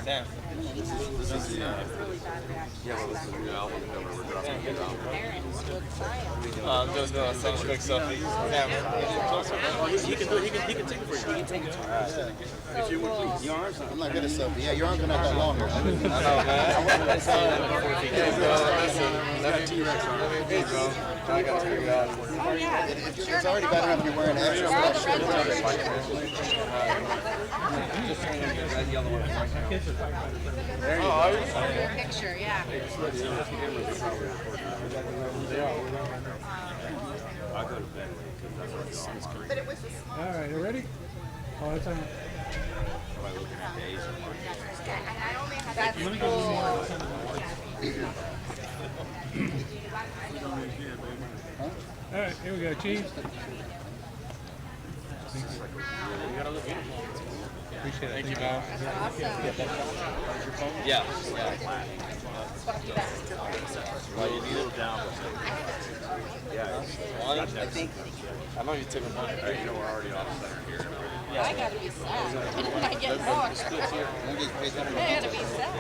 Damn. This is the really bad reaction. yeah, well, this is the new album cover. We're dropping a new album. Parents would try them. I'm just doing some quick stuff. Damn. He can do it. He can take it for you. He can take it. If you would please. Your arms. I'm not good at stuff. Yeah, your arms are not that long. I know, man. Let's say that before he Yeah, can. bro, listen. Let me T-Rex on. bro. I gotta figure it out. Oh yeah. It's already bad enough you're wearing extra All the stuff. red ones. Just saying, the other one. Oh, are you? Picture, yeah. I'll go to bed because that's what All right, you ready? Oh, it's on. I'm looking at the Asian market. That's cool. All right, here we go, Chief. Appreciate it. Thank you, man. That's awesome. Yeah. Well, you need it down. Yeah. One, I think. I know you took a bunch. You know, we're already off center here. I gotta be sad. I get more. I gotta be sad.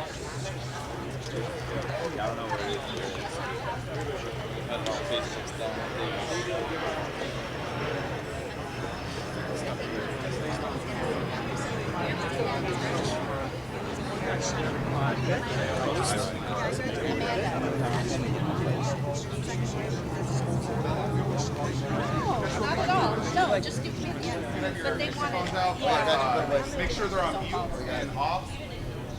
I don't know where it is. I don't know if it's just down No, not at all. No, just give me the answer. But they want it. Make sure they're on mute and off.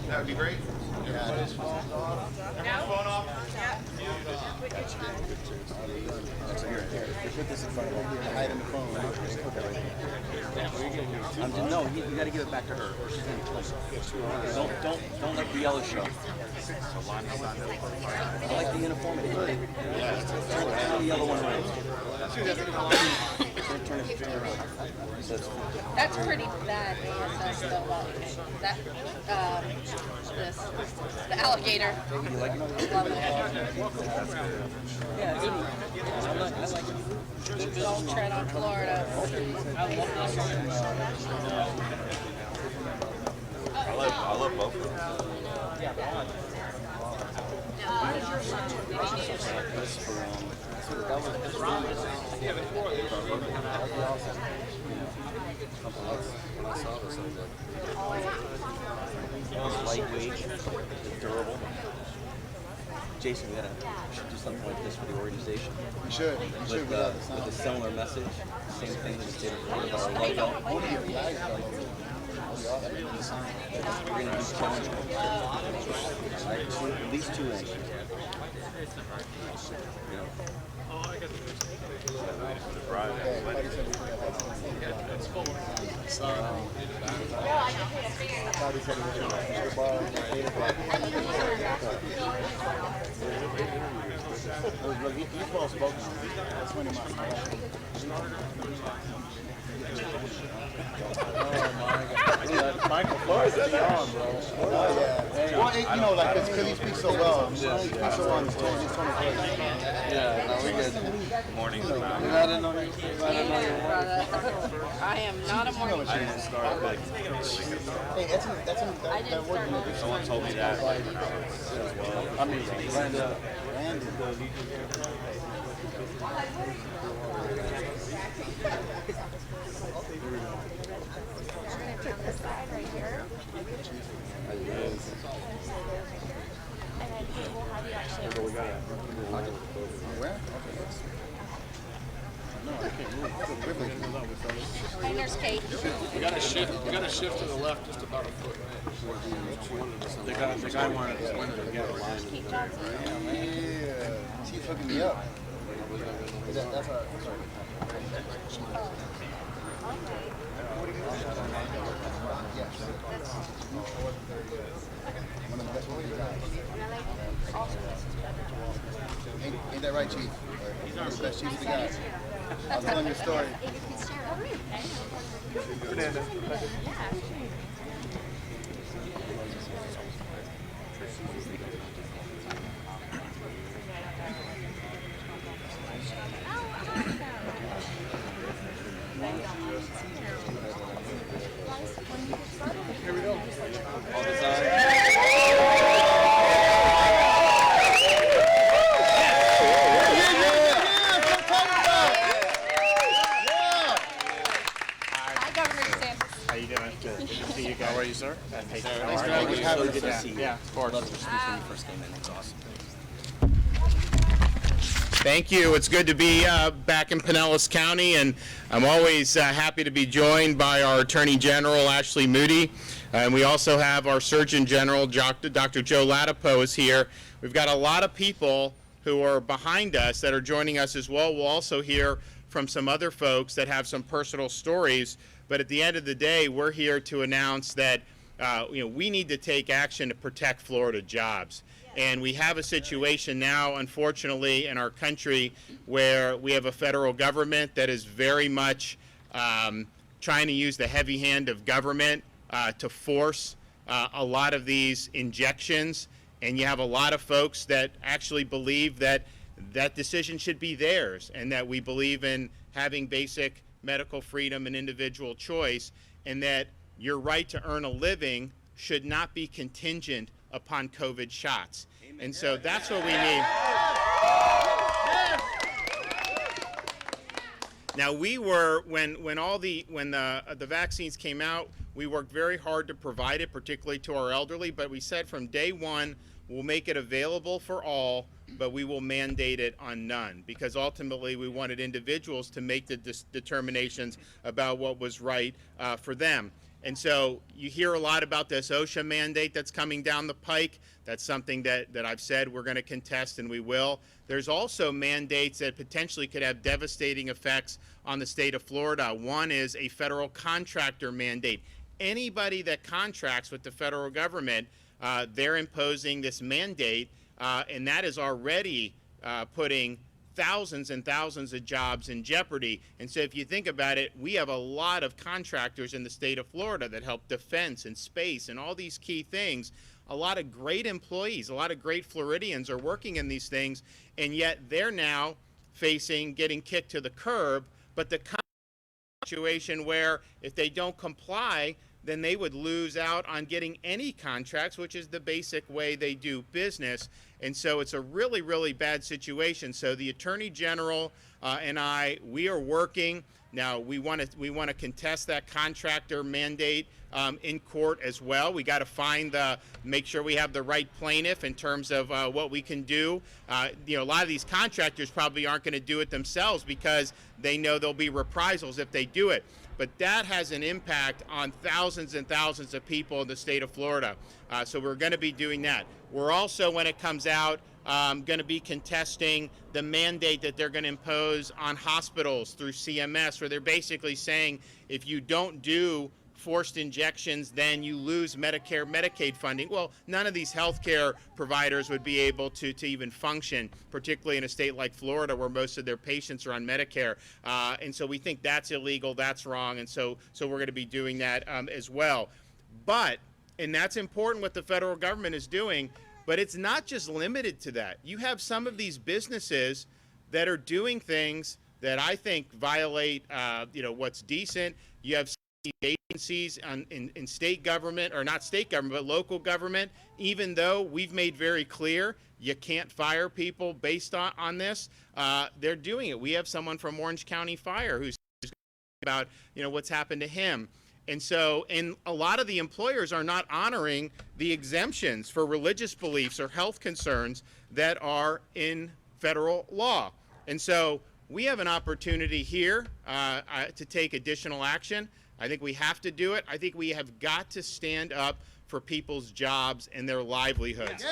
That would be great. Everybody's phone off. Everyone's phone off. Put this in front of him. Hide in the phone. No, you got to give it back to her. She's in place. Don't let the yellow show. I like the uniformity. Turn the yellow one around. Turn it around. That's pretty bad ASS though. That the alligator. You like it? Love it. Yeah, I like it. Don't tread on Florida. I love both of them. When I saw this, I was like, lightweight, it's durable. Jason, we should do something like this for the organization. You should. With a similar message, same thing that we did with our logo. We're going to do challenge at least 2 inches. You know. He's well spoken. That's one of my. Michael Flores is on, bro. Oh, yeah. Well, you know, like, because he speaks so well. He's so on his tone. He's tone. Yeah, no, we good. Good morning. I didn't know you. I am not a morning I didn't start big. Hey, that word. Someone told me that. I mean, Brandon. Where? No, I can't move. Hey, there's Kate. We gotta shift to the left just about a foot. The guy wanted to get a line. Yeah. She's hooking me up. That's our. Yes. One of the best ones you got. Ain't that right, Chief? He's one of the best chiefs we got. I was telling your story. Here we go. All the time. Thanks for having having us. us. Yeah, of course. Love your speech when you first came in. It's awesome. Thank you. It's good to be back in Pinellas County, and I'm always happy to be joined by our Attorney General, Ashley Moody, and we also have our Surgeon General, Dr. Joe Latipo is here. We've got a lot of people who are behind us that are joining us as well. We'll also hear from some other folks that have some personal stories, but at the end of the day, we're here to announce that we need to take action to protect Florida jobs. And we have a situation now, unfortunately, in our country where we have a federal government that is very much trying to use the heavy hand of government to force a lot of these injections. And you have a lot of folks that actually believe that that decision should be theirs, and that we believe in having basic medical freedom and individual choice, and that your right to earn a living should not be contingent upon COVID shots. Amen. And so that's what we need. Now we were, when the vaccines came out, we worked very hard to provide it, particularly to our elderly, but we said from day one, we'll make it available for all, but we will mandate it on none, because ultimately we wanted individuals to make the determinations about what was right for them. And so you hear a lot about this OSHA mandate that's coming down the pike. That's something that I've said we're going to contest, and we will. There's also mandates that potentially could have devastating effects on the state of Florida. One is a federal contractor mandate. Anybody that contracts with the federal government, they're imposing this mandate, and that is already putting thousands and thousands of jobs in jeopardy. And so if you think about it, we have a lot of contractors in the state of Florida that help defense and space and all these key things. A lot of great employees, a lot of great Floridians are working in these things, and yet they're now getting kicked to the curb. But the situation where if they don't comply, then they would lose out on getting any contracts, which is the basic way they do business. And so it's a really, really bad situation. So the Attorney General and we are working. Now we want to contest that contractor mandate in court as well. We got to make sure we have the right plaintiff in terms of what we can do. A lot of these contractors probably aren't going to do it themselves because they know there'll be reprisals if they do it. But that has an impact on thousands and thousands of people in the state of Florida. So we're going to be doing that. We're also, when it comes out, going to be contesting the mandate that they're going to impose on hospitals through CMS, where they're basically saying if you don't do forced injections, then you lose Medicare, Medicaid funding. Well, none of these healthcare providers would be able to even function, particularly in a state like Florida where most of their patients are on Medicare. And so we think that's illegal, that's wrong, and so we're going to be doing that as well. And that's important what the federal government is doing, but it's not just limited to that. You have some of these businesses that are doing things that I think violate what's decent. You have agencies in state government, or not state government, but local government, even though we've made very clear you can't fire people based on this, they're doing it. We have someone from Orange County Fire who's about what's happened to him. And a lot of the employers are not honoring the exemptions for religious beliefs or health concerns that are in federal law. And so we have an opportunity here to take additional action. I think we have to do it. I think we have got to stand up for people's jobs and their livelihoods.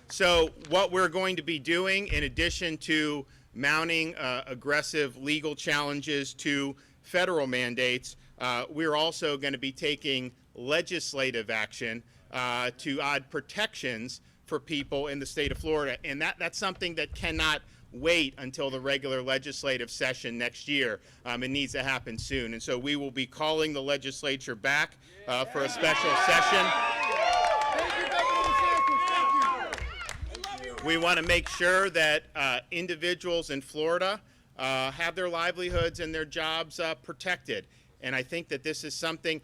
So what we're going to be doing, in addition to mounting aggressive legal challenges to federal mandates, we're also going to be taking legislative action to add protections for people in the state of Florida. And that's something that cannot wait until the regular legislative session next year. It needs to happen soon. And so we will be calling the legislature back for a special session. We want to make sure that individuals in Florida have their livelihoods and their jobs protected. And I think that this is something,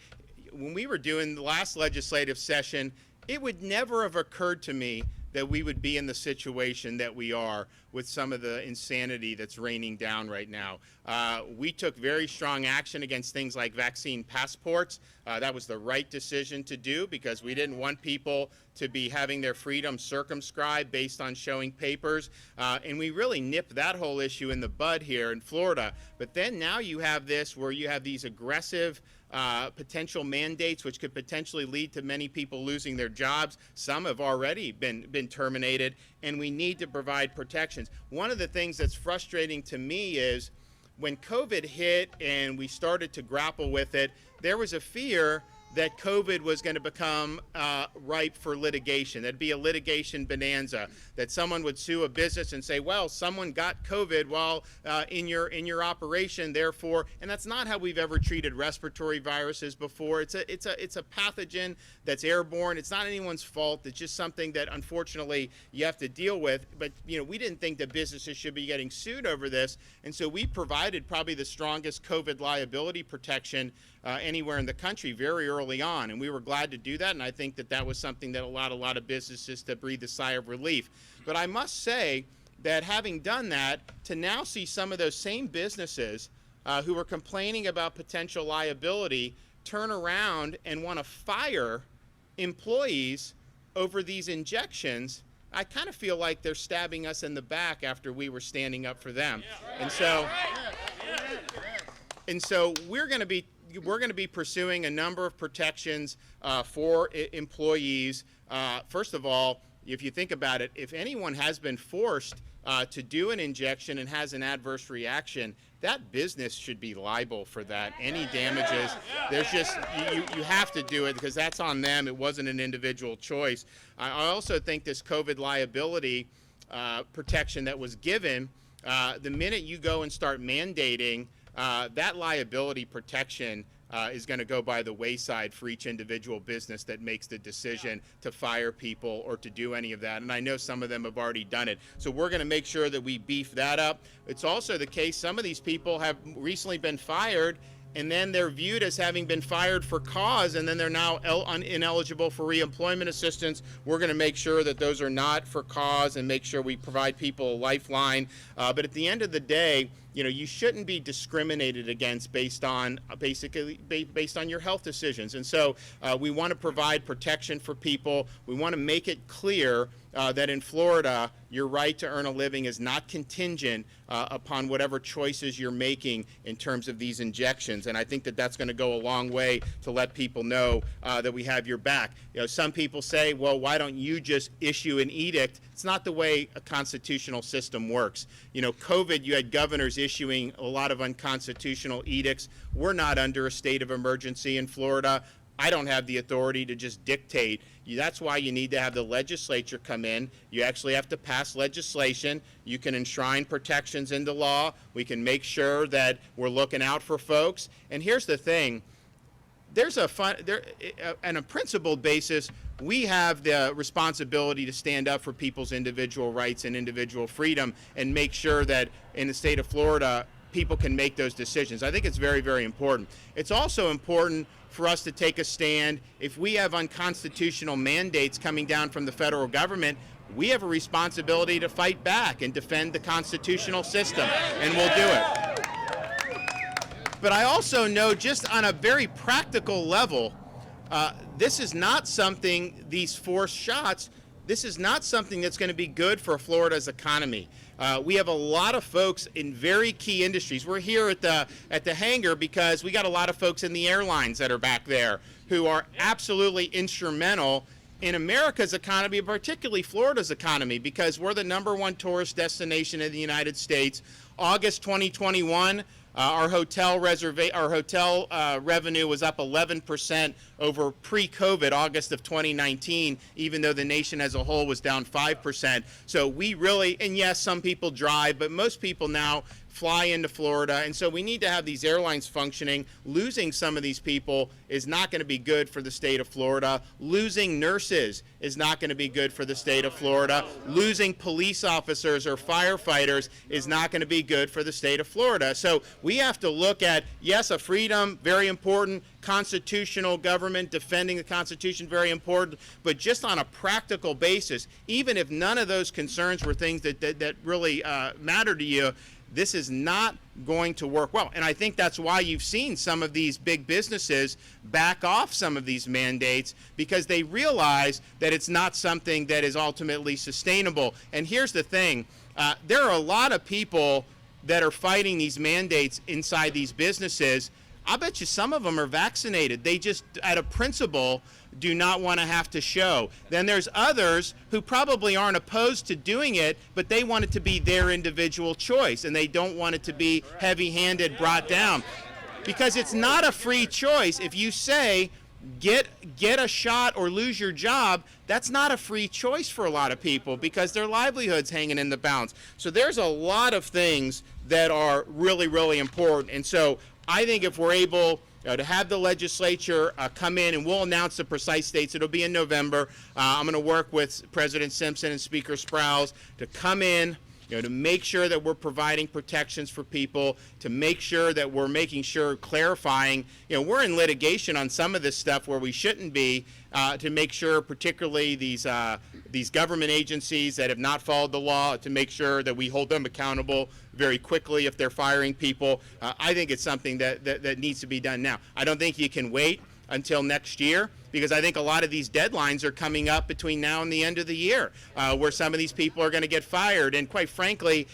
when we were doing the last legislative session, it would never have occurred to me that we would be in the situation that we are with some of the insanity that's raining down right now. We took very strong action against things like vaccine passports. That was the right decision to do because we didn't want people to be having their freedom circumscribed based on showing papers. And we really nipped that whole issue in the bud here in Florida. But then now you have this where you have these aggressive potential mandates, which could potentially lead to many people losing their jobs. Some have already been terminated, and we need to provide protections. One of the things that's frustrating to me is when COVID hit and we started to grapple with it, there was a fear that COVID was going to become ripe for litigation. That'd be a litigation bonanza, that someone would sue a business and say, well, someone got COVID while in your operation, therefore, and that's not how we've ever treated respiratory viruses before. It's a pathogen that's airborne. It's not anyone's fault. It's just something that unfortunately you have to deal with. But we didn't think that businesses should be getting sued over this, and so we provided probably the strongest COVID liability protection anywhere in the country very early on, and we were glad to do that, and I think that was something that allowed a lot of businesses to breathe a sigh of relief. But I must say that having done that, to now see some of those same businesses who were complaining about potential liability turn around and want to fire employees over these injections, I kind of feel like they're stabbing us in the back after we were standing up for them. And so we're going to be pursuing a number of protections for employees. First of all, if you think about it, if anyone has been forced to do an injection and has an adverse reaction, that business should be liable for that. Any damages, there's just, you have to do it because that's on them. It wasn't an individual choice. I also think this COVID liability protection that was given, the minute you go and start mandating, that liability protection is going to go by the wayside for each individual business that makes the decision to fire people or to do any of that. And I know some of them have already done it. So we're going to make sure that we beef that up. It's also the case some of these people have recently been fired, and then they're viewed as having been fired for cause, and then they're now ineligible for reemployment assistance. We're going to make sure that those are not for cause and make sure we provide people a lifeline. But at the end of the day, you shouldn't be discriminated against based on your health decisions. And so we want to provide protection for people. We want to make it clear that in Florida, your right to earn a living is not contingent upon whatever choices you're making in terms of these injections. And I think that that's going to go a long way to let people know that we have your back. Some people say, well, why don't you just issue an edict? It's not the way a constitutional system works. COVID, you had governors issuing a lot of unconstitutional edicts. We're not under a state of emergency in Florida. I don't have the authority to just dictate. That's why you need to have the legislature come in. You actually have to pass legislation. You can enshrine protections into law. We can make sure that we're looking out for folks. And here's the thing. On a principled basis, we have the responsibility to stand up for people's individual rights and individual freedom and make sure that in the state of Florida, people can make those decisions. I think it's very, very important. It's also important for us to take a stand. If we have unconstitutional mandates coming down from the federal government, we have a responsibility to fight back and defend the constitutional system, and we'll do it. But I also know, just on a very practical level, this is not something, these forced shots, this is not something that's going to be good for Florida's economy. We have a lot of folks in very key industries. We're here at the hangar because we got a lot of folks in the airlines that are back there who are absolutely instrumental in America's economy, particularly Florida's economy, because we're the #1 tourist destination in the United States. August 2021, our hotel revenue was up 11% over pre-COVID August of 2019, even though the nation as a whole was down 5%. So we really, and yes, some people drive, but most people now fly into Florida. And so we need to have these airlines functioning. Losing some of these people is not going to be good for the state of Florida. Losing nurses is not going to be good for the state of Florida. Losing police officers or firefighters is not going to be good for the state of Florida. So we have to look at, yes, a freedom, very important, constitutional government, defending the Constitution, very important, but just on a practical basis, even if none of those concerns were things that really matter to you, this is not going to work well. And I think that's why you've seen some of these big businesses back off some of these mandates, because they realize that it's not something that is ultimately sustainable. And here's the thing, there are a lot of people that are fighting these mandates inside these businesses. I bet you some of them are vaccinated. They just, out of principle, do not want to have to show. Then there's others who probably aren't opposed to doing it, but they want it to be their individual choice, and they don't want it to be heavy-handed, brought down. Because it's not a free choice. If you say, get a shot or lose your job, that's not a free choice for a lot of people, because their livelihood's hanging in the balance. So there's a lot of things that are really, really important. And so I think if we're able to have the legislature come in, and we'll announce the precise dates. It'll be in November. I'm going to work with President Simpson and Speaker Sprowls to come in, to make sure that we're providing protections for people, to make sure that we're making sure, clarifying, we're in litigation on some of this stuff where we shouldn't be, to make sure, particularly these government agencies that have not followed the law, to make sure that we hold them accountable very quickly if they're firing people. I think it's something that needs to be done now. I don't think you can wait until next year, because I think a lot of these deadlines are coming up between now and the end of the year, where some of these people are going to get fired. And quite frankly,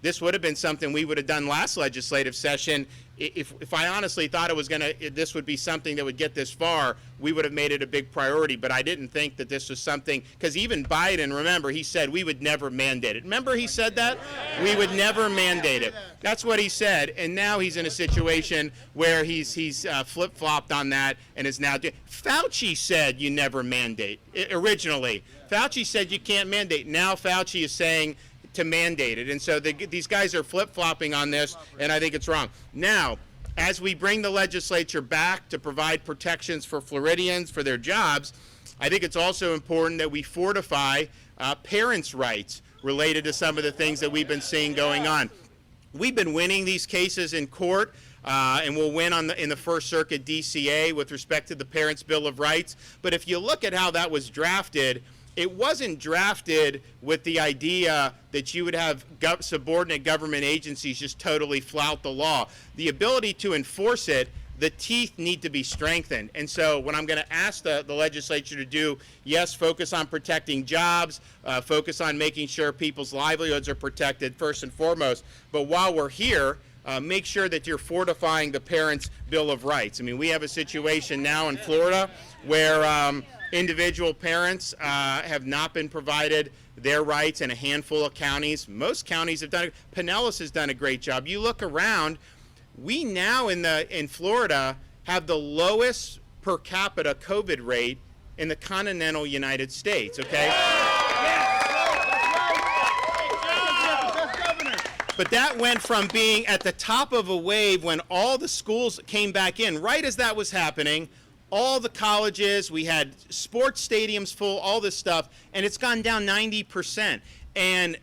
this would have been something we would have done last legislative session. If I honestly thought this would be something that would get this far, we would have made it a big priority. But I didn't think that this was something, because even Biden, remember, he said we would never mandate it. Remember he said that? We would never mandate it. That's what he said. And now he's in a situation where he's flip-flopped on that and is now doing. Fauci said you never mandate originally. Fauci said you can't mandate. Now Fauci is saying to mandate it. And so these guys are flip-flopping on this, and I think it's wrong. Now, as we bring the legislature back to provide protections for Floridians for their jobs, I think it's also important that we fortify parents' rights related to some of the things that we've been seeing going on. We've been winning these cases in court, and we'll win in the First Circuit DCA with respect to the Parents' Bill of Rights. But if you look at how that was drafted, it wasn't drafted with the idea that you would have subordinate government agencies just totally flout the law. The ability to enforce it, the teeth need to be strengthened. And so what I'm going to ask the legislature to do, yes, focus on protecting jobs, focus on making sure people's livelihoods are protected first and foremost. But while we're here, make sure that you're fortifying the Parents' Bill of Rights. I mean, we have a situation now in Florida where individual parents have not been provided their rights in a handful of counties. Most counties have done it. Pinellas has done a great job. You look around, we now in Florida have the lowest per capita COVID rate in the continental United States, okay? But that went from being at the top of a wave when all the schools came back in, right as that was happening, all the colleges, we had sports stadiums full, all this stuff, and it's gone down 90%. And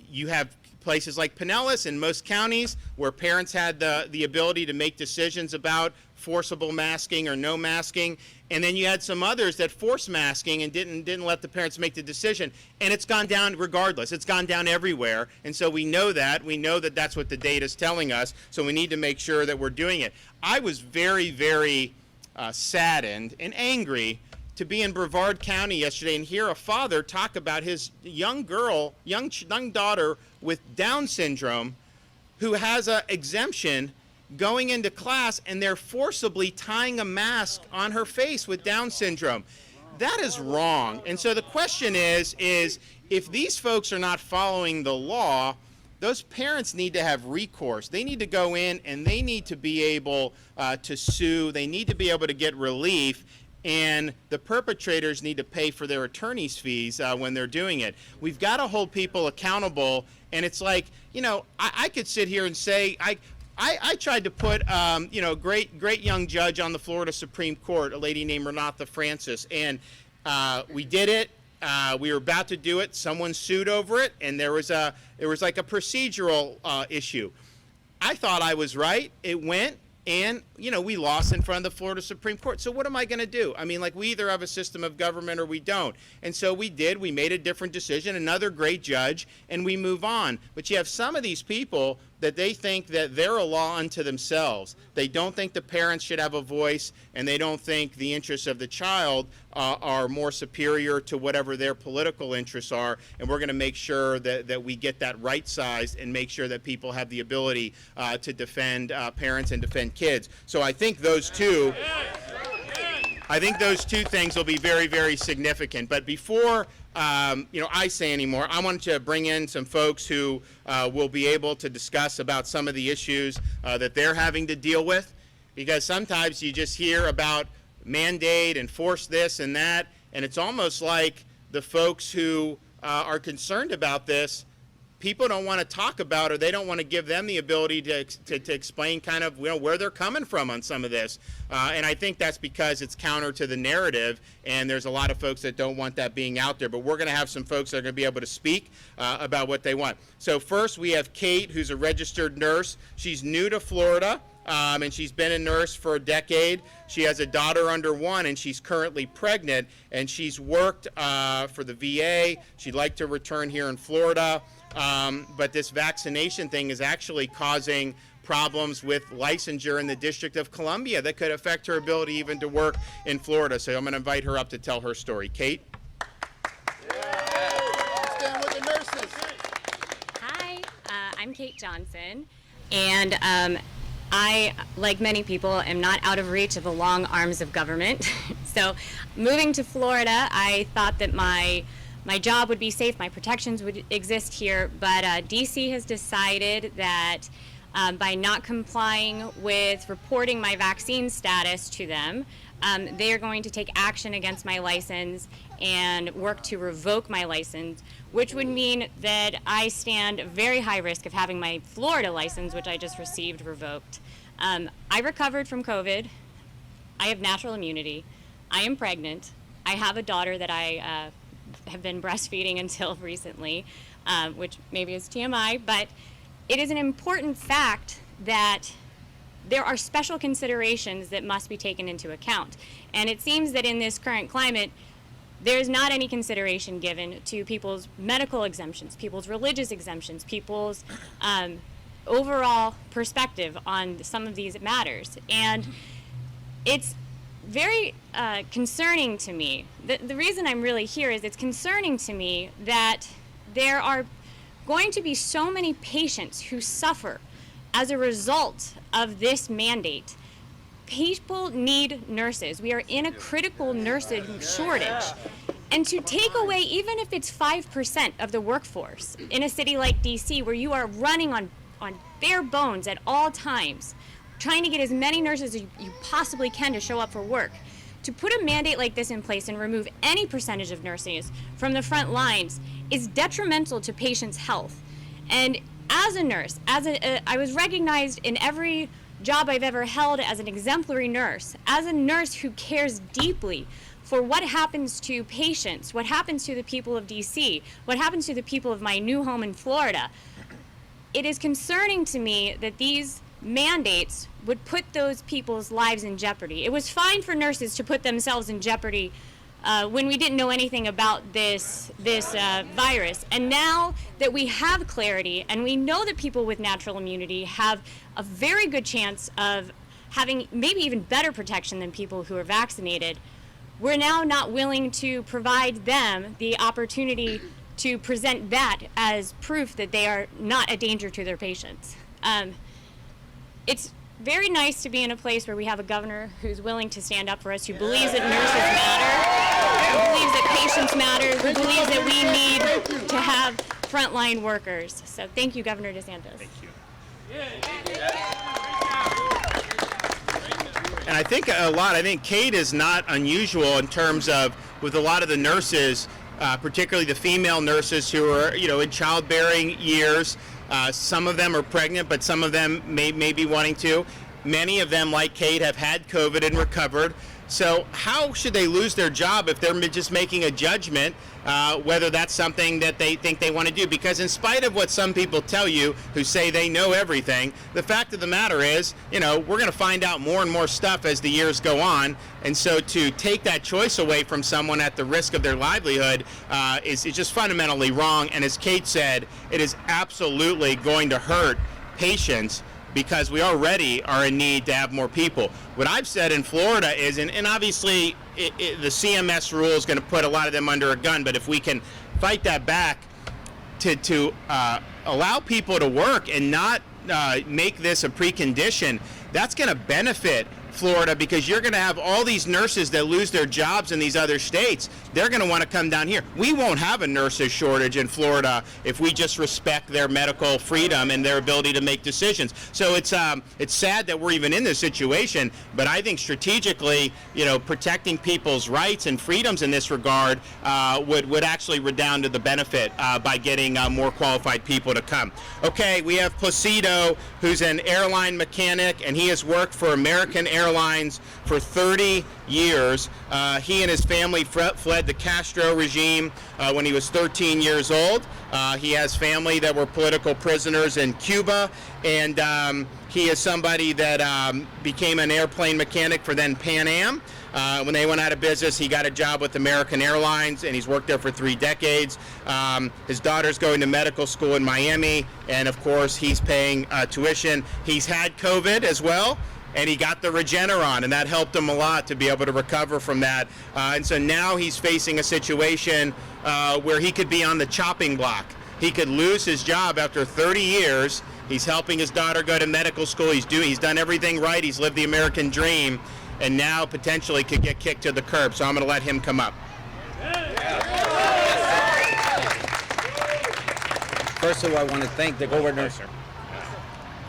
you have places like Pinellas in most counties where parents had the ability to make decisions about forcible masking or no masking, and then you had some others that forced masking and didn't let the parents make the decision, and it's gone down regardless. It's gone down everywhere, and so we know that that's what the data is telling us, so we need to make sure that we're doing it. I was very, very saddened and angry to be in Brevard County yesterday and hear a father talk about his young daughter with Down syndrome who has an exemption going into class, and they're forcibly tying a mask on her face with Down syndrome. That is wrong. And so the question is if these folks are not following the law, those parents need to have recourse. They need to go in and they need to be able to sue. They need to be able to get relief. and the perpetrators need to pay for their attorney's fees when they're doing it. We've got to hold people accountable, and it's like, you know, I could sit here and say, I tried to put, you know, great young judge on the Florida Supreme Court, a lady named Renata Francis, and we did it. We were about to do it. Someone sued over it, and there was like a procedural issue. I thought I was right. It went, and you know, we lost in front of the Florida Supreme Court. So what am I going to do? I mean, like, we either have a system of government or we don't. And so we did. We made a different decision. Another great judge, and we move on. But you have some of these people that they think that they're a law unto themselves. They don't think the parents should have a voice, and they don't think the interests of the child are more superior to whatever their political interests are. And we're going to make sure that we get that right-sized and make sure that people have the ability to defend parents and defend kids. So I think those two things will be very, very significant. But before you know, I say anymore, I wanted to bring in some folks who will be able to discuss about some of the issues that they're having to deal with, because sometimes you just hear about mandate and force this and that, and it's almost like the folks who are concerned about this, people don't want to talk about, or they don't want to give them the ability to explain kind of, you know, where they're coming from on some of this. And I think that's because it's counter to the narrative, and there's a lot of folks that don't want that being out there. But we're going to have some folks that are going to be able to speak about what they want. So first we have Kate, who's a registered nurse. She's new to Florida. And she's been a nurse for a decade. She has a daughter under 1, and she's currently pregnant, and she's worked for the VA. She'd like to return here in Florida, but this vaccination thing is actually causing problems with licensure in the District of Columbia that could affect her ability even to work in Florida. So I'm going to invite her up to tell her story. Kate? Stand with the nurses. Hi, I'm Kate Johnson, and I, like many people, am not out of reach of the long arms of government. So moving to Florida, I thought that my job would be safe, my protections would exist here, but DC has decided that by not complying with reporting my vaccine status to them, they are going to take action against my license and work to revoke my license, which would mean that I stand a very high risk of having my Florida license, which I just received, revoked. I recovered from COVID. I have natural immunity. I am pregnant. I have a daughter that I have been breastfeeding until recently, which maybe is TMI, but it is an important fact that there are special considerations that must be taken into account. And it seems that in this current climate, there's not any consideration given to people's medical exemptions, people's religious exemptions, people's overall perspective on some of these matters. And it's very concerning to me. The reason I'm really here is it's concerning to me that there are going to be so many patients who suffer as a result of this mandate. People need nurses. We are in a critical nursing shortage. And to take away, even if it's 5% of the workforce in a city like DC, where you are running on bare bones at all times, trying to get as many nurses as you possibly can to show up for work, to put a mandate like this in place and remove any percentage of nurses from the front lines is detrimental to patients' health. And as a nurse, I was recognized in every job I've ever held as an exemplary nurse, as a nurse who cares deeply for what happens to patients, what happens to the people of DC, what happens to the people of my new home in Florida. It is concerning to me that these mandates would put those people's lives in jeopardy. It was fine for nurses to put themselves in jeopardy when we didn't know anything about this virus. And now that we have clarity and we know that people with natural immunity have a very good chance of having maybe even better protection than people who are vaccinated, we're now not willing to provide them the opportunity to present that as proof that they are not a danger to their patients. It's very nice to be in a place where we have a governor who's willing to stand up for us, who believes that nurses matter, who believes that patients matter, who believes that we need to have frontline workers. So thank you, Governor DeSantis. Thank you. And I think I think Kate is not unusual in terms of with a lot of the nurses, particularly the female nurses who are, in childbearing years. Some of them are pregnant, but some of them may be wanting to. Many of them, like Kate, have had COVID and recovered. So how should they lose their job if they're just making a judgment whether that's something that they think they want to do? Because in spite of what some people tell you who say they know everything, the fact of the matter is, we're going to find out more and more stuff as the years go on. And so to take that choice away from someone at the risk of their livelihood is just fundamentally wrong. And as Kate said, it is absolutely going to hurt patients, because we already are in need to have more people. What I've said in Florida is, and obviously the CMS rule is going to put a lot of them under a gun, but if we can fight that back to allow people to work and not make this a precondition, that's going to benefit Florida, because you're going to have all these nurses that lose their jobs in these other states. They're going to want to come down here. We won't have a nurses shortage in Florida if we just respect their medical freedom and their ability to make decisions. So it's sad that we're even in this situation, but I think strategically, protecting people's rights and freedoms in this regard would actually redound to the benefit by getting more qualified people to come. Okay, we have Placido, who's an airline mechanic, and he has worked for American Airlines for 30 years. He and his family fled the Castro regime when he was 13 years old. He has family that were political prisoners in Cuba, and he is somebody that became an airplane mechanic for then Pan Am. When they went out of business, he got a job with American Airlines, and he's worked there for 3 decades. His daughter's going to medical school in Miami, and of course, he's paying tuition. He's had COVID as well, and he got the Regeneron, and that helped him a lot to be able to recover from that. And so now he's facing a situation where he could be on the chopping block. He could lose his job after 30 years. He's helping his daughter go to medical school. He's done everything right. He's lived the American dream, and now potentially could get kicked to the curb. So I'm going to let him come up. First of all, I want to thank the governor.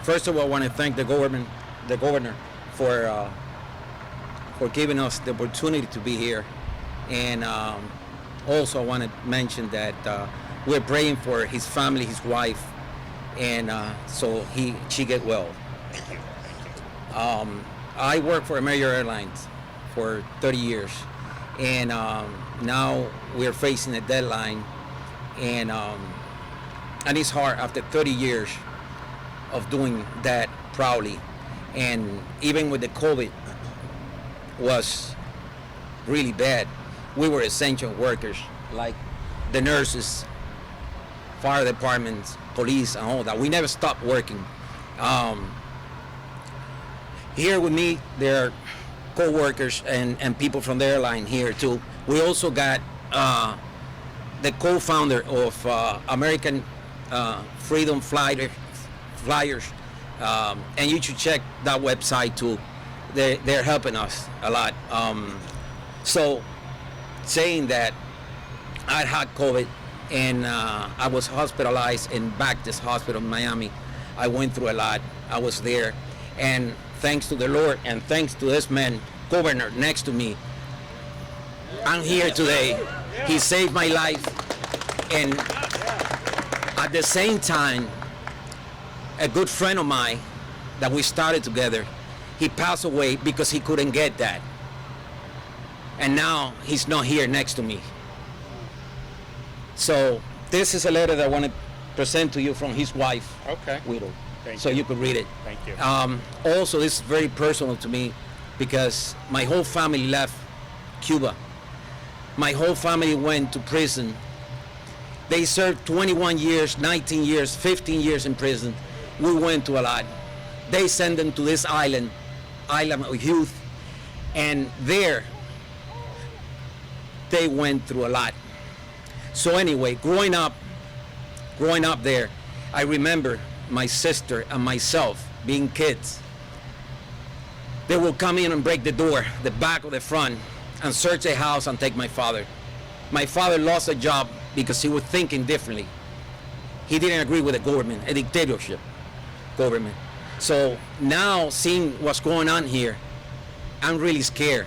First of all, I want to thank the governor for giving us the opportunity to be here, and also I want to mention that we're praying for his family, his wife, and so she get well. I worked for American Airlines for 30 years, and now we're facing a deadline, and it's hard after 30 years of doing that proudly. And even with the COVID was really bad, we were essential workers, like the nurses, fire departments, police, and all that. We never stopped working. Here with me, there are co-workers and people from the airline here too. We also got the co-founder of American Freedom Flyers. And you should check that website too. They're helping us a lot. So saying that, I had COVID, and I was hospitalized in Baptist Hospital in Miami. I went through a lot. I was there, and thanks to the Lord and thanks to this man, governor next to me, I'm here today. He saved my life, and at the same time, a good friend of mine that we started together, he passed away because he couldn't get that. And now he's not here next to me. So this is a letter that I want to present to you from his wife, Widow. So you could read it. Thank you. Also, this is very personal to me because my whole family left Cuba. My whole family went to prison. They served 21 years, 19 years, 15 years in prison. We went to a lot. They sent them to this island of youth, and there they went through a lot. So anyway, growing up there, I remember my sister and myself being kids. They would come in and break the door, the back or the front, and search the house and take my father. My father lost a job because he was thinking differently. He didn't agree with the government, a dictatorship government. So now seeing what's going on here, I'm really scared.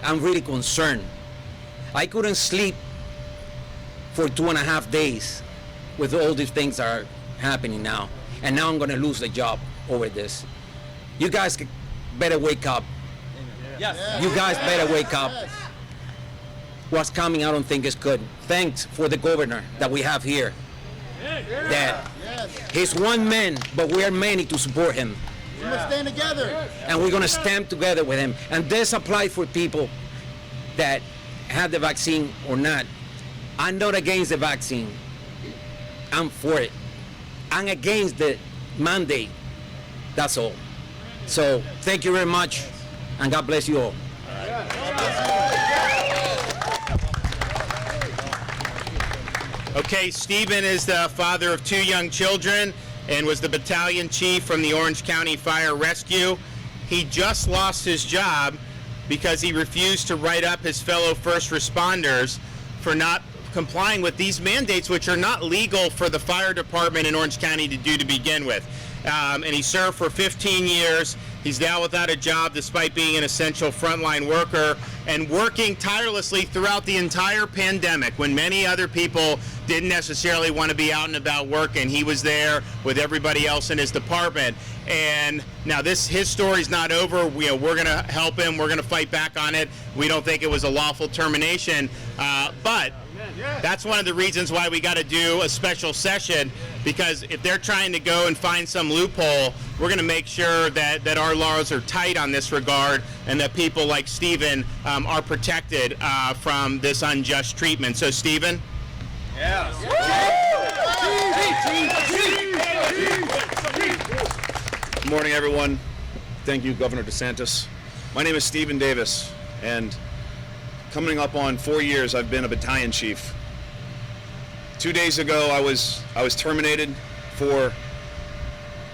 I'm really concerned. I couldn't sleep for 2.5 days with all these things that are happening now. And now I'm gonna lose the job over this. You guys better wake up. Yes. You guys better wake up. What's coming, I don't think is good. Thanks for the governor that we have here. That he's one man, but we are many to support him. We must stand together. And we're gonna stand together with him. And this applies for people that have the vaccine or not. I'm not against the vaccine. I'm for it. I'm against the mandate. That's all. So thank you very much, and God bless you all. Okay, Stephen is the father of 2 young children and was the battalion chief from the Orange County Fire Rescue. He just lost his job because he refused to write up his fellow first responders for not complying with these mandates, which are not legal for the fire department in Orange County to do to begin with. And he served for 15 years. He's now without a job despite being an essential frontline worker and working tirelessly throughout the entire pandemic when many other people didn't necessarily want to be out and about working. He was there with everybody else in his department. And now his story's not over. We're going to help him. We're going to fight back on it. We don't think it was a lawful termination. But that's one of the reasons why we got to do a special session, because if they're trying to go and find some loophole, we're going to make sure that our laws are tight on this regard and that people like Stephen are protected from this unjust treatment. So, Stephen? Yes. Good morning, everyone. Thank you, Governor DeSantis. My name is Stephen Davis, and coming up on 4 years, I've been a battalion chief. 2 days ago, I was terminated for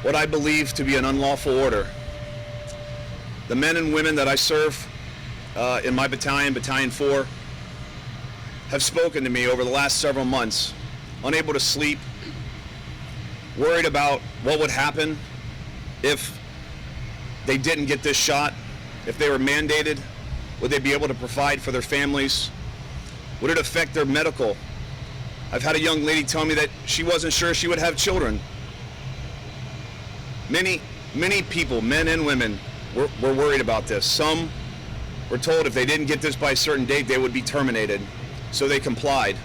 what I believe to be an unlawful order. The men and women that I serve in my battalion, Battalion 4, have spoken to me over the last several months, unable to sleep, worried about what would happen if they didn't get this shot, if they were mandated. Would they be able to provide for their families? Would it affect their medical? I've had a young lady tell me that she wasn't sure she would have children. Many people, men and women, were worried about this. Some were told if they didn't get this by a certain date, they would be terminated. So they complied,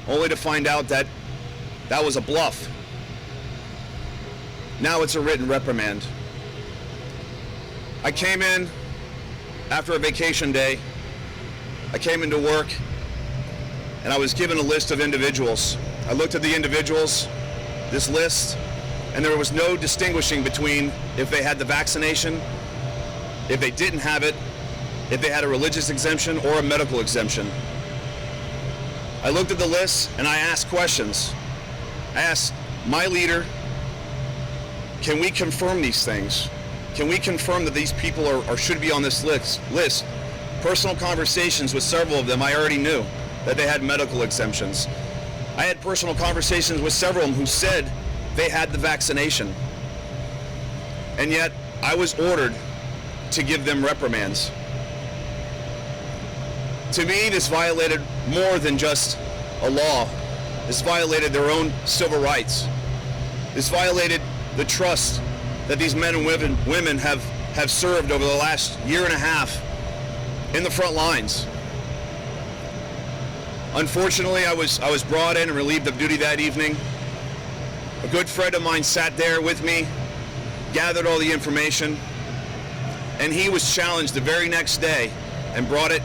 only to find out that that was a bluff. Now it's a written reprimand. I came in after a vacation day. I came into work and I was given a list of individuals. I looked at the individuals, this list, and there was no distinguishing between if they had the vaccination, if they didn't have it, if they had a religious exemption or a medical exemption. I looked at the list and I asked questions. I asked my leader, can we confirm these things? Can we confirm that these people are should be on this list? Personal conversations with several of them, I already knew that they had medical exemptions. I had personal conversations with several of them who said they had the vaccination. And yet I was ordered to give them reprimands. To me, this violated more than just a law. This violated their own civil rights. This violated the trust that these men and women have served over the last year and a half in the front lines. Unfortunately, I was brought in and relieved of duty that evening. A good friend of mine sat there with me, gathered all the information, and he was challenged the very next day and brought it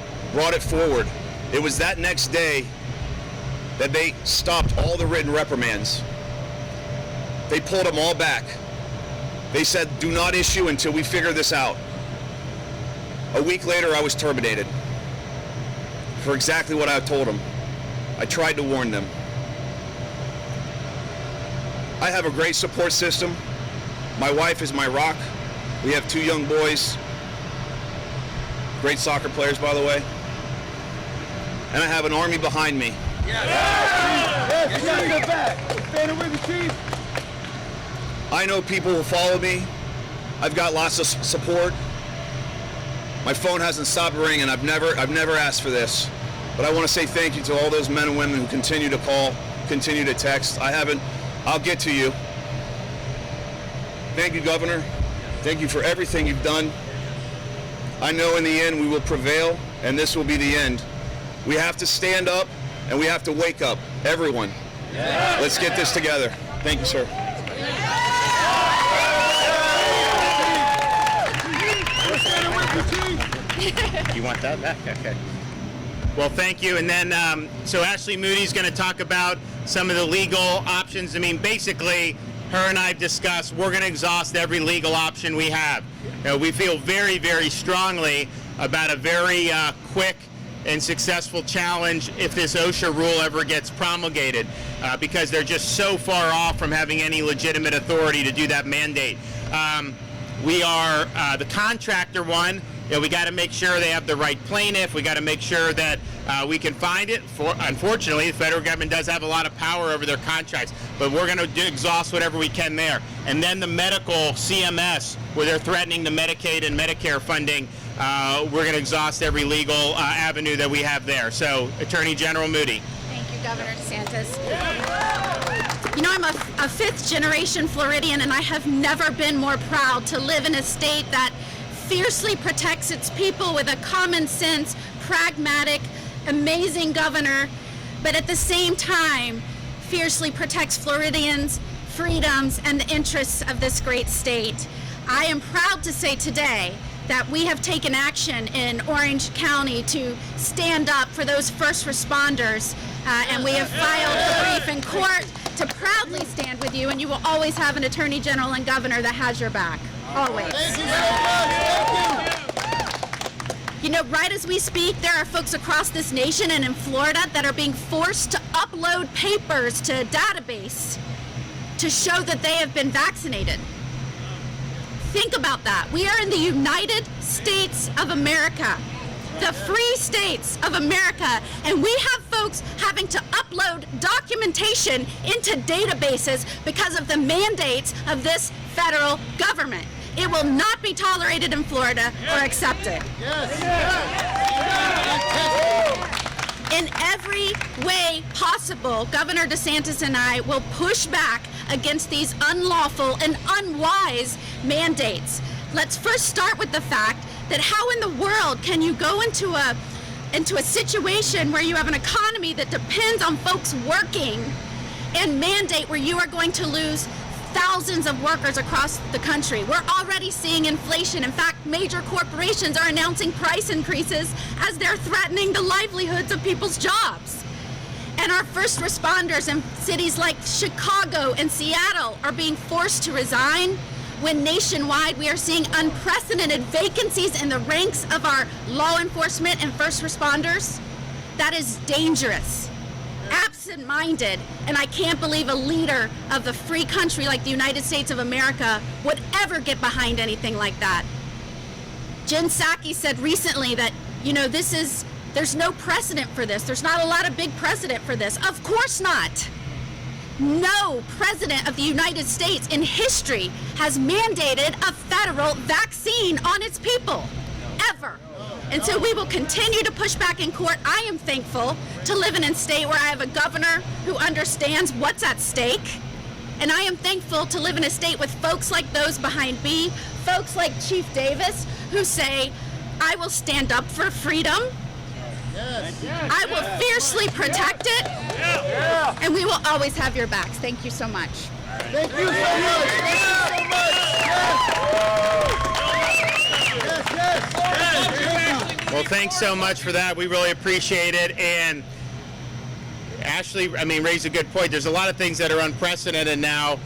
forward. It was that next day that they stopped all the written reprimands. They pulled them all back. They said, do not issue until we figure this out. A week later, I was terminated for exactly what I told them. I tried to warn them. I have a great support system. My wife is my rock. We have 2 young boys, great soccer players, by the way. And I have an army behind me. I know people who follow me. I've got lots of support. My phone hasn't stopped ringing. I've never asked for this. But I want to say thank you to all those men and women who continue to call, continue to text. I'll get to you. Thank you, Governor. Thank you for everything you've done. I know in the end we will prevail, and this will be the end. We have to stand up, and we have to wake up, everyone. Let's get this together. Thank you, sir. You want that back? Okay. Well, thank you. And then, so Ashley Moody's going to talk about some of the legal options. I mean, basically, her and I have discussed, we're going to exhaust every legal option we have. You know, we feel very, very strongly about a very quick and successful challenge if this OSHA rule ever gets promulgated, because they're just so far off from having any legitimate authority to do that mandate. We are the contractor one. You know, we got to make sure they have the right plaintiff. We got to make sure that we can find it. Unfortunately, the federal government does have a lot of power over their contracts, but we're going to exhaust whatever we can there. And then the medical CMS, where they're threatening the Medicaid and Medicare funding, we're going to exhaust every legal avenue that we have there. So, Attorney General Moody. Thank you, Governor DeSantis. You know, I'm a fifth-generation Floridian, and I have never been more proud to live in a state that fiercely protects its people with a common sense, pragmatic, amazing governor, but at the same time, fiercely protects Floridians' freedoms and the interests of this great state. I am proud to say today that we have taken action in Orange County to stand up for those first responders, and we have filed a brief in court to proudly stand with you, and you will always have an Attorney General and Governor that has your back. Always. Thank you so much. Thank you. You know, right as we speak, there are folks across this nation and in Florida that are being forced to upload papers to a database to show that they have been vaccinated. Think about that. We are in the United States of America, the free states of America, and we have folks having to upload documentation into databases because of the mandates of this federal government. It will not be tolerated in Florida or accepted. In every way possible, Governor DeSantis and I will push back against these unlawful and unwise mandates. Let's first start with the fact that how in the world can you go into a situation where you have an economy that depends on folks working and mandate where you are going to lose thousands of workers across the country? We're already seeing inflation. In fact, major corporations are announcing price increases as they're threatening the livelihoods of people's jobs. And our first responders in cities like Chicago and Seattle are being forced to resign when nationwide we are seeing unprecedented vacancies in the ranks of our law enforcement and first responders. That is dangerous, absent-minded, and I can't believe a leader of the free country like the United States of America would ever get behind anything like that. Jen Psaki said recently that, you know, there's no precedent for this. There's not a lot of big precedent for this. Of course not. No president of the United States in history has mandated a federal vaccine on its people, ever. And so we will continue to push back in court. I am thankful to live in a state where I have a governor who understands what's at stake. And I am thankful to live in a state with folks like those behind me, folks like Chief Davis, who say, I will stand up for freedom. I will fiercely protect it, and we will always have your backs. Thank you so much. Thank you so much. Thank you so much. Yes. Well, thanks so much for that. We really appreciate it. And Ashley, raised a good point. There's a lot of things that are unprecedented now.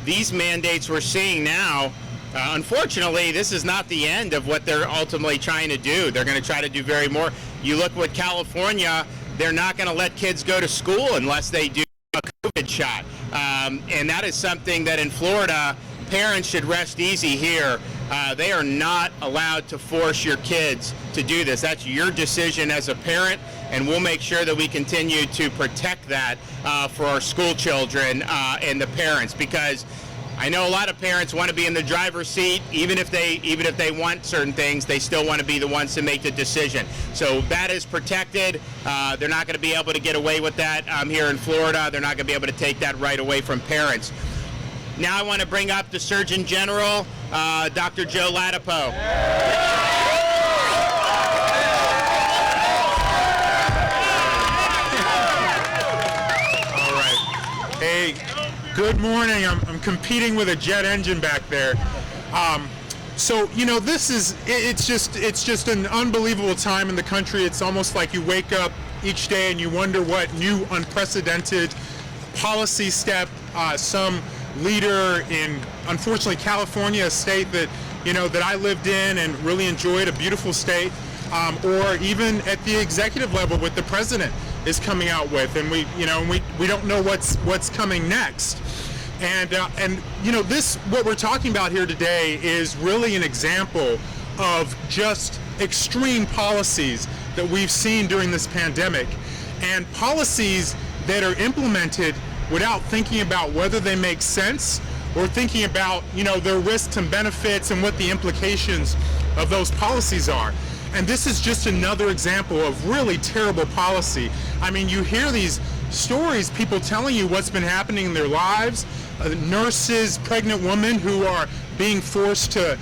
These mandates we're seeing now, unfortunately, this is not the end of what they're ultimately trying to do. They're going to try to do very more. You look what California, they're not going to let kids go to school unless they do a COVID shot. And that is something that in Florida, parents should rest easy here. They are not allowed to force your kids to do this. That's your decision as a parent, and we'll make sure that we continue to protect that for our school children and the parents, because I know a lot of parents want to be in the driver's seat, even if they want certain things, they still want to be the ones to make the decision. So that is protected. They're not going to be able to get away with that here in Florida. They're not going to be able to take that right away from parents. Now I want to bring up the Surgeon General, Dr. Joe Ladapo. All right. Hey, good morning. I'm competing with a jet engine back there. So you know, it's just an unbelievable time in the country. It's almost like you wake up each day and you wonder what new unprecedented policy step some leader in, unfortunately, California, a state that that I lived in and really enjoyed, a beautiful state, or even at the executive level with the president is coming out with, and we don't know what's coming next. And this, what we're talking about here today, is really an example of just extreme policies that we've seen during this pandemic, and policies that are implemented without thinking about whether they make sense or thinking about their risks and benefits and what the implications of those policies are. And this is just another example of really terrible policy. I mean, you hear these stories, people telling you what's been happening in their lives, nurses, pregnant women who are being forced to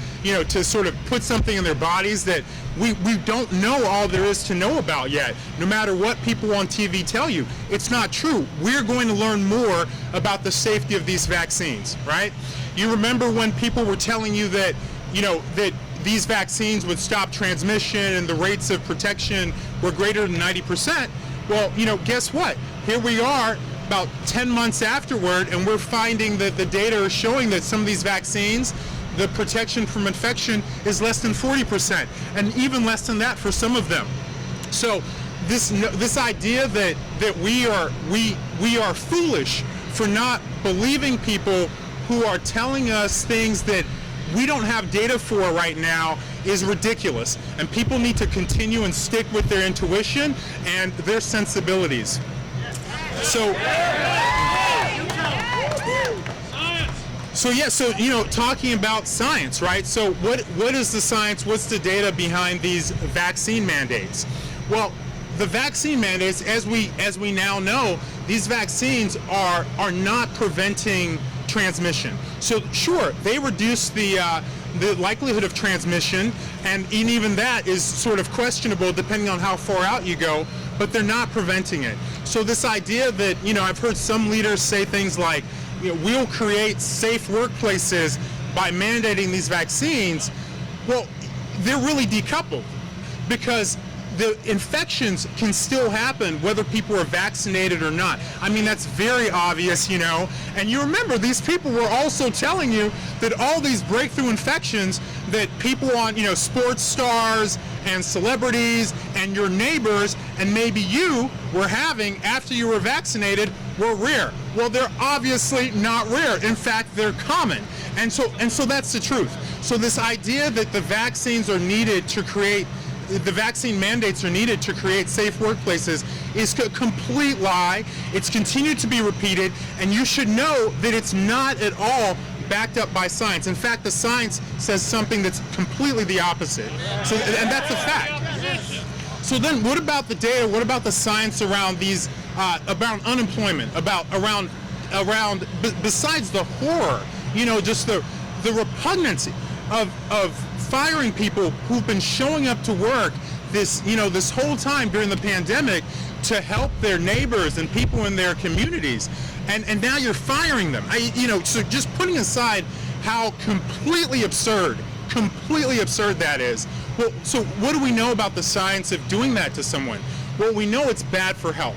sort of put something in their bodies that we don't know all there is to know about yet. No matter what people on TV tell you, it's not true. We're going to learn more about the safety of these vaccines, right? You remember when people were telling you that, that these vaccines would stop transmission and the rates of protection were greater than 90%. Well, guess what? Here we are about 10 months afterward, and we're finding that the data are showing that some of these vaccines, the protection from infection is less than 40%, and even less than that for some of them. So this idea that we are foolish for not believing people who are telling us things that we don't have data for right now is ridiculous, and people need to stick with their intuition and their sensibilities. So talking about science, right? So what is the science? What's the data behind these vaccine mandates? Well, the vaccine mandates, as we now know, these vaccines are not preventing transmission. So sure, they reduce the likelihood of transmission, and even that is sort of questionable depending on how far out you go, but they're not preventing it. So this idea that, I've heard some leaders say things like, we'll create safe workplaces by mandating these vaccines. Well, they're really decoupled, because the infections can still happen whether people are vaccinated or not. I mean, that's very obvious, And you remember, these people were also telling you that all these breakthrough infections that people on, sports stars and celebrities and your neighbors and maybe you were having after you were vaccinated were rare. Well, they're obviously not rare. In fact, they're common. And so that's the truth. So this idea that the vaccines are needed to create the vaccine mandates are needed to create safe workplaces is a complete lie. It's continued to be repeated, and you should know that it's not at all backed up by science. In fact, the science says something that's completely the opposite. So, and that's a fact. So then what about the data? What about the science around these, about unemployment, besides the horror, just the repugnancy of firing people who've been showing up to work this whole time during the pandemic to help their neighbors and people in their communities, and now you're firing them. So just putting aside how completely absurd that is. Well, so what do we know about the science of doing that to someone? Well, we know it's bad for health.